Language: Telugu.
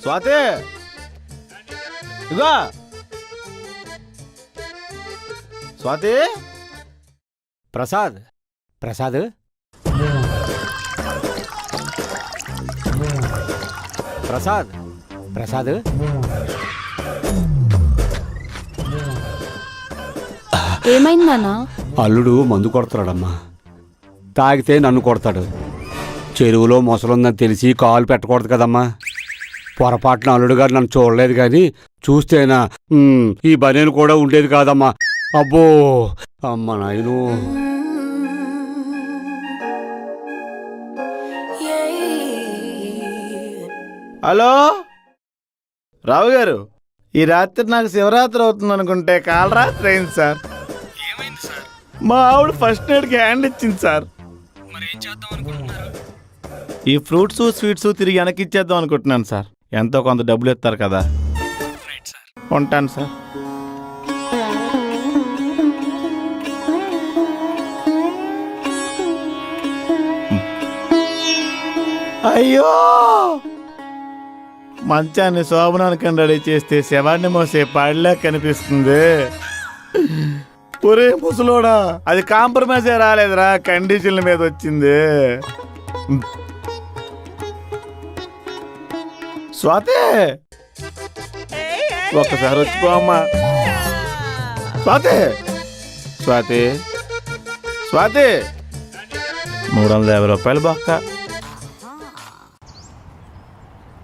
స్వాతి ఇగో స్వాతి. ప్రసాద్ ప్రసాద్ ప్రసాద్ ప్రసాద్ ఏమైంది నాన్న? అల్లుడు మందు కొడతాడమ్మా. తాగితే నన్ను కొడతాడు. చెరువులో మొసలుందని తెలిసి కాలు పెట్టకూడదు కదమ్మా. పొరపాటున అల్లుడు గారు నన్ను చూడలేదు కానీ చూస్తేనా ఈ బనేను కూడా ఉండేది కాదమ్మా. అబ్బో అమ్మ నాయను. హలో రావు గారు, ఈ రాత్రి నాకు శివరాత్రి అవుతుంది అనుకుంటే కాలరాత్రి అయింది సార్. ఏమైంది సార్? మా ఆవిడ ఫస్ట్ ఎయిడ్కి హ్యాండ్ ఇచ్చింది సార్. మరి ఏం చేద్దాం అనుకుంటున్నారు? ఈ ఫ్రూట్స్ స్వీట్స్ తిరిగి వెనక్కి ఇచ్చేద్దాం అనుకుంటున్నాను సార్. ఎంతో కొంత డబ్బులు ఇస్తారు కదా. Right sir. ఉంటాను సార్. అయ్యో, మంచాన్ని శోభనానికి రెడీ చేస్తే శవాన్ని మోసే పాడిలా కనిపిస్తుంది. ఒరే ముసలోడా, అది కాంప్రమైజే రాలేదురా, కండిషన్ల మీద వచ్చింది. స్వాతి ఒక్కసారి వచ్చిపోమ్మా. స్వాతి స్వాతి స్వాతి 350 రూపాయలు బొక్క.